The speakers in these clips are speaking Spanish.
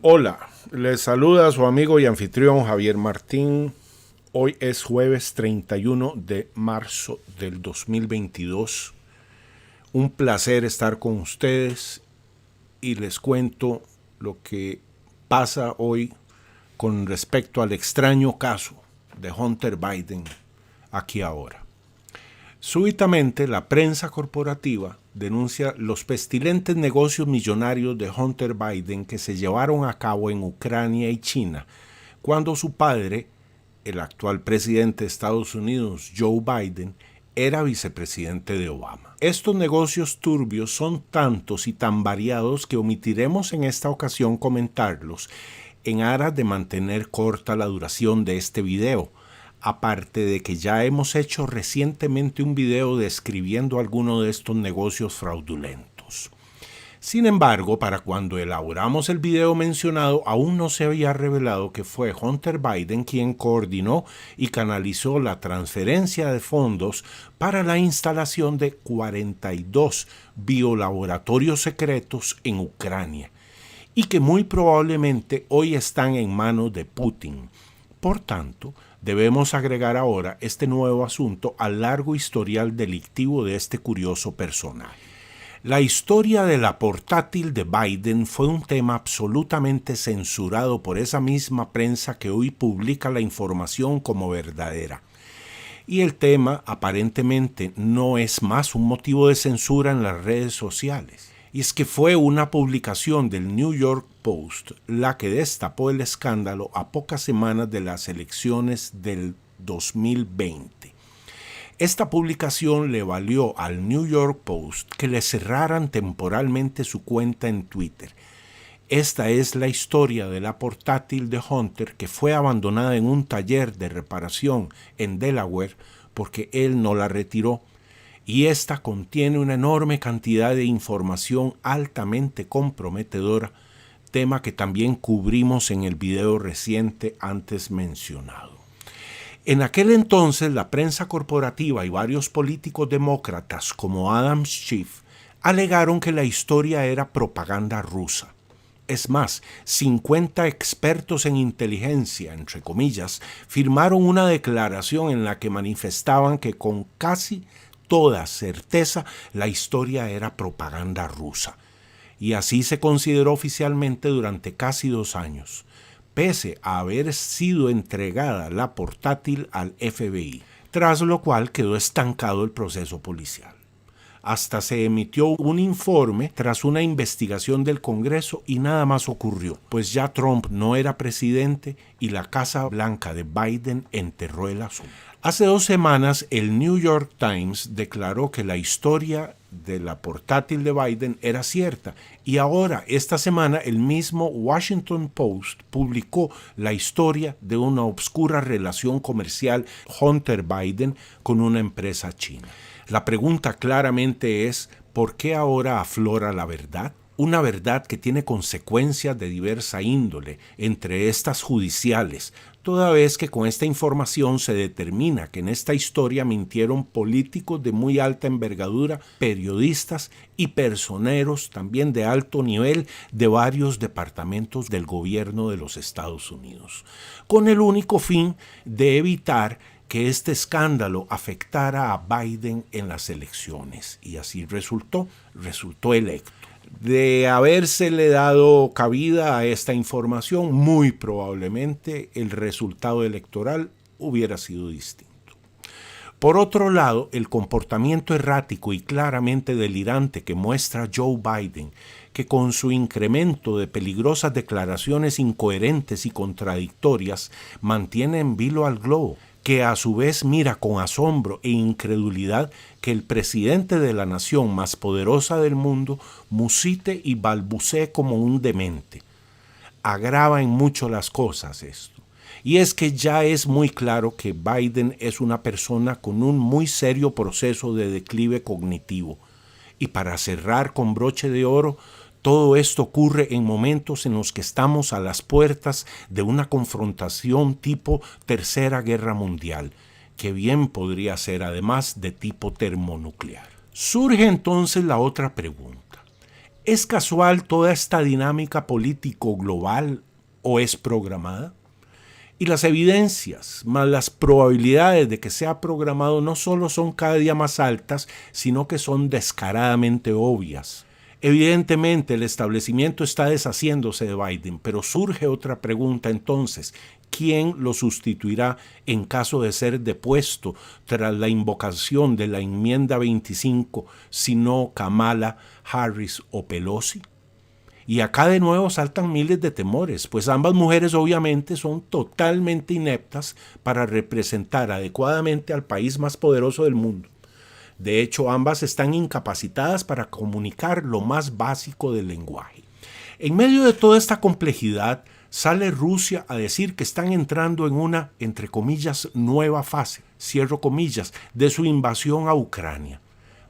Hola, les saluda su amigo y anfitrión Javier Martín. Hoy es jueves 31 de marzo del 2022. Un placer estar con ustedes y les cuento lo que pasa hoy con respecto al extraño caso de Hunter Biden aquí ahora. Súbitamente, la prensa corporativa denuncia los pestilentes negocios millonarios de Hunter Biden que se llevaron a cabo en Ucrania y China, cuando su padre, el actual presidente de Estados Unidos, Joe Biden, era vicepresidente de Obama. Estos negocios turbios son tantos y tan variados que omitiremos en esta ocasión comentarlos en aras de mantener corta la duración de este video. Aparte de que ya hemos hecho recientemente un video describiendo algunos de estos negocios fraudulentos. Sin embargo, para cuando elaboramos el video mencionado, aún no se había revelado que fue Hunter Biden quien coordinó y canalizó la transferencia de fondos para la instalación de 42 biolaboratorios secretos en Ucrania, y que muy probablemente hoy están en manos de Putin. Por tanto, debemos agregar ahora este nuevo asunto al largo historial delictivo de este curioso personaje. La historia de la portátil de Biden fue un tema absolutamente censurado por esa misma prensa que hoy publica la información como verdadera. Y el tema aparentemente no es más un motivo de censura en las redes sociales. Y es que fue una publicación del New York Post la que destapó el escándalo a pocas semanas de las elecciones del 2020. Esta publicación le valió al New York Post que le cerraran temporalmente su cuenta en Twitter. Esta es la historia de la portátil de Hunter, que fue abandonada en un taller de reparación en Delaware porque él no la retiró. Y esta contiene una enorme cantidad de información altamente comprometedora, tema que también cubrimos en el video reciente antes mencionado. En aquel entonces, la prensa corporativa y varios políticos demócratas como Adam Schiff alegaron que la historia era propaganda rusa. Es más, 50 expertos en inteligencia, entre comillas, firmaron una declaración en la que manifestaban que con casi toda certeza la historia era propaganda rusa, y así se consideró oficialmente durante casi 2 años, pese a haber sido entregada la portátil al FBI, tras lo cual quedó estancado el proceso policial. Hasta se emitió un informe tras una investigación del Congreso y nada más ocurrió, pues ya Trump no era presidente y la Casa Blanca de Biden enterró el asunto. Hace 2 semanas, el New York Times declaró que la historia de la portátil de Biden era cierta, y ahora, esta semana, el mismo Washington Post publicó la historia de una obscura relación comercial Hunter Biden con una empresa china. La pregunta claramente es, ¿por qué ahora aflora la verdad? Una verdad que tiene consecuencias de diversa índole, entre estas judiciales, toda vez que con esta información se determina que en esta historia mintieron políticos de muy alta envergadura, periodistas y personeros también de alto nivel de varios departamentos del gobierno de los Estados Unidos, con el único fin de evitar que este escándalo afectara a Biden en las elecciones, y así resultó electo. De habérsele dado cabida a esta información, muy probablemente el resultado electoral hubiera sido distinto. Por otro lado, el comportamiento errático y claramente delirante que muestra Joe Biden, que con su incremento de peligrosas declaraciones incoherentes y contradictorias mantiene en vilo al globo, que a su vez mira con asombro e incredulidad que el presidente de la nación más poderosa del mundo musite y balbucee como un demente. Agrava en mucho las cosas esto. Y es que ya es muy claro que Biden es una persona con un muy serio proceso de declive cognitivo. Y para cerrar con broche de oro, todo esto ocurre en momentos en los que estamos a las puertas de una confrontación tipo Tercera Guerra Mundial, que bien podría ser además de tipo termonuclear. Surge entonces la otra pregunta. ¿Es casual toda esta dinámica político-global o es programada? Y las evidencias, más las probabilidades de que sea programado no solo son cada día más altas, sino que son descaradamente obvias. Evidentemente el establecimiento está deshaciéndose de Biden, pero surge otra pregunta entonces: ¿quién lo sustituirá en caso de ser depuesto tras la invocación de la enmienda 25, si no Kamala Harris o Pelosi? Y acá de nuevo saltan miles de temores, pues ambas mujeres obviamente son totalmente ineptas para representar adecuadamente al país más poderoso del mundo. De hecho, ambas están incapacitadas para comunicar lo más básico del lenguaje. En medio de toda esta complejidad, sale Rusia a decir que están entrando en una, entre comillas, nueva fase, cierro comillas, de su invasión a Ucrania.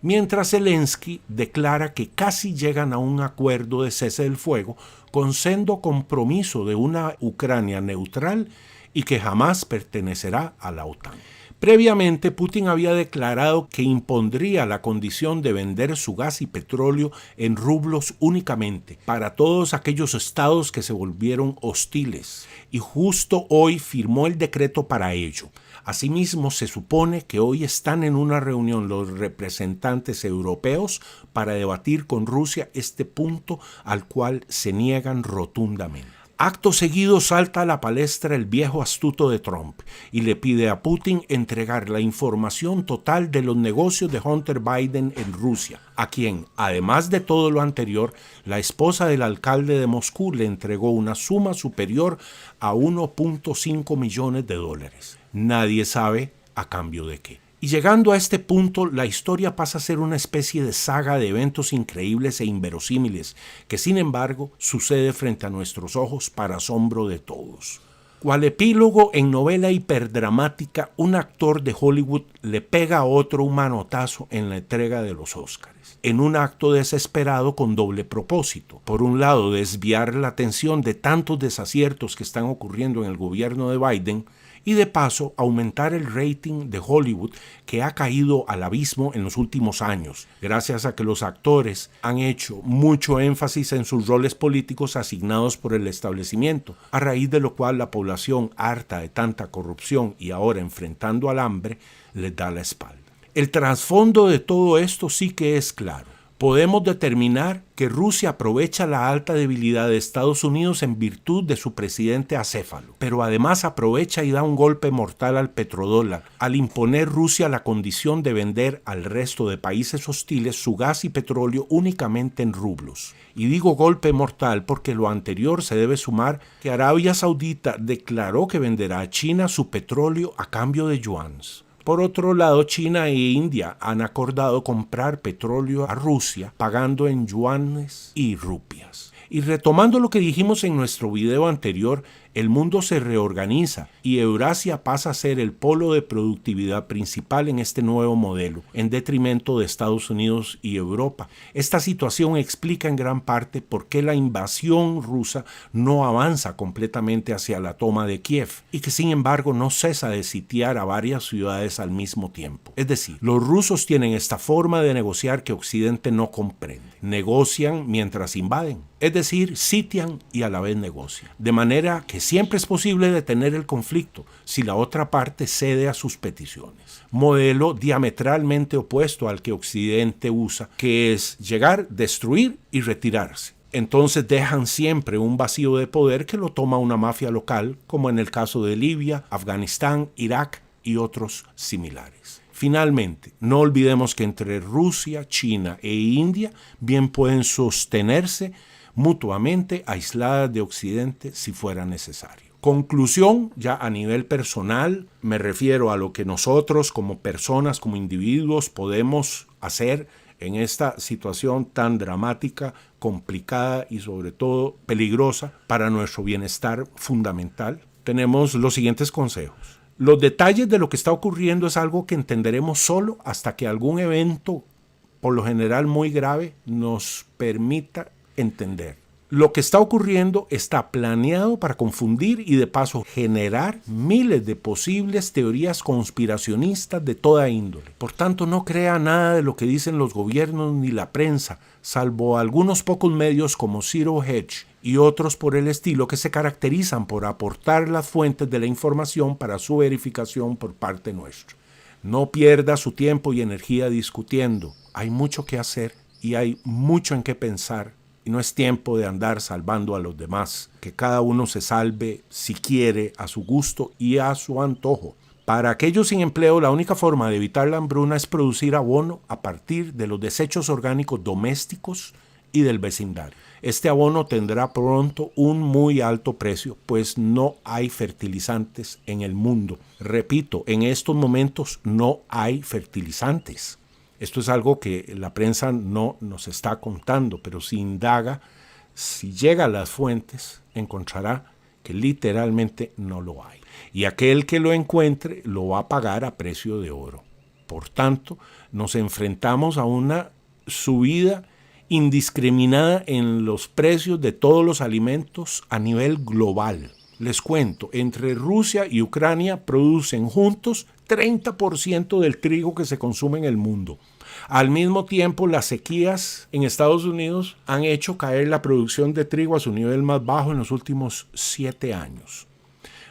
Mientras Zelensky declara que casi llegan a un acuerdo de cese del fuego con sendo compromiso de una Ucrania neutral y que jamás pertenecerá a la OTAN. Previamente, Putin había declarado que impondría la condición de vender su gas y petróleo en rublos únicamente para todos aquellos estados que se volvieron hostiles, y justo hoy firmó el decreto para ello. Asimismo, se supone que hoy están en una reunión los representantes europeos para debatir con Rusia este punto al cual se niegan rotundamente. Acto seguido salta a la palestra el viejo astuto de Trump y le pide a Putin entregar la información total de los negocios de Hunter Biden en Rusia, a quien, además de todo lo anterior, la esposa del alcalde de Moscú le entregó una suma superior a $1.5 millones. Nadie sabe a cambio de qué. Y llegando a este punto, la historia pasa a ser una especie de saga de eventos increíbles e inverosímiles, que sin embargo sucede frente a nuestros ojos para asombro de todos. Cual epílogo en novela hiperdramática, un actor de Hollywood le pega a otro un manotazo en la entrega de los Óscares, en un acto desesperado con doble propósito. Por un lado, desviar la atención de tantos desaciertos que están ocurriendo en el gobierno de Biden, y de paso aumentar el rating de Hollywood, que ha caído al abismo en los últimos años, gracias a que los actores han hecho mucho énfasis en sus roles políticos asignados por el establecimiento, a raíz de lo cual la población, harta de tanta corrupción y ahora enfrentando al hambre, les da la espalda. El trasfondo de todo esto sí que es claro. Podemos determinar que Rusia aprovecha la alta debilidad de Estados Unidos en virtud de su presidente acéfalo, pero además aprovecha y da un golpe mortal al petrodólar al imponer Rusia la condición de vender al resto de países hostiles su gas y petróleo únicamente en rublos. Y digo golpe mortal porque lo anterior se debe sumar que Arabia Saudita declaró que venderá a China su petróleo a cambio de yuanes. Por otro lado, China e India han acordado comprar petróleo a Rusia pagando en yuanes y rupias. Y retomando lo que dijimos en nuestro video anterior, el mundo se reorganiza y Eurasia pasa a ser el polo de productividad principal en este nuevo modelo, en detrimento de Estados Unidos y Europa. Esta situación explica en gran parte por qué la invasión rusa no avanza completamente hacia la toma de Kiev y que sin embargo no cesa de sitiar a varias ciudades al mismo tiempo. Es decir, los rusos tienen esta forma de negociar que Occidente no comprende. Negocian mientras invaden, es decir, sitian y a la vez negocian. De manera que siempre es posible detener el conflicto si la otra parte cede a sus peticiones. Modelo diametralmente opuesto al que Occidente usa, que es llegar, destruir y retirarse. Entonces dejan siempre un vacío de poder que lo toma una mafia local, como en el caso de Libia, Afganistán, Irak y otros similares. Finalmente, no olvidemos que entre Rusia, China e India bien pueden sostenerse mutuamente aisladas de Occidente si fuera necesario. Conclusión, ya a nivel personal, me refiero a lo que nosotros como personas, como individuos, podemos hacer en esta situación tan dramática, complicada y sobre todo peligrosa para nuestro bienestar fundamental. Tenemos los siguientes consejos. Los detalles de lo que está ocurriendo es algo que entenderemos solo hasta que algún evento, por lo general muy grave, nos permita entender. Lo que está ocurriendo está planeado para confundir y de paso generar miles de posibles teorías conspiracionistas de toda índole. Por tanto, no crea nada de lo que dicen los gobiernos ni la prensa, salvo algunos pocos medios como Zero Hedge y otros por el estilo que se caracterizan por aportar las fuentes de la información para su verificación por parte nuestra. No pierda su tiempo y energía discutiendo. Hay mucho que hacer y hay mucho en qué pensar. Y no es tiempo de andar salvando a los demás. Que cada uno se salve si quiere, a su gusto y a su antojo. Para aquellos sin empleo, la única forma de evitar la hambruna es producir abono a partir de los desechos orgánicos domésticos y del vecindario. Este abono tendrá pronto un muy alto precio, pues no hay fertilizantes en el mundo. Repito, en estos momentos no hay fertilizantes. Esto es algo que la prensa no nos está contando, pero si indaga, si llega a las fuentes, encontrará que literalmente no lo hay. Y aquel que lo encuentre lo va a pagar a precio de oro. Por tanto, nos enfrentamos a una subida indiscriminada en los precios de todos los alimentos a nivel global. Les cuento, entre Rusia y Ucrania producen juntos 30% del trigo que se consume en el mundo. Al mismo tiempo, las sequías en Estados Unidos han hecho caer la producción de trigo a su nivel más bajo en los últimos 7 años.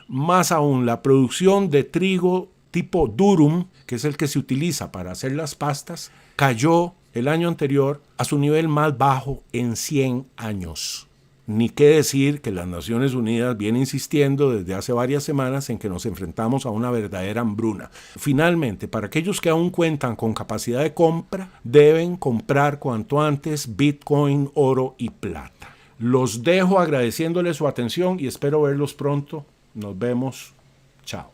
Más aún, la producción de trigo tipo durum, que es el que se utiliza para hacer las pastas, cayó el año anterior a su nivel más bajo en 100 años. Ni qué decir que las Naciones Unidas viene insistiendo desde hace varias semanas en que nos enfrentamos a una verdadera hambruna. Finalmente, para aquellos que aún cuentan con capacidad de compra, deben comprar cuanto antes Bitcoin, oro y plata. Los dejo agradeciéndoles su atención y espero verlos pronto. Nos vemos. Chao.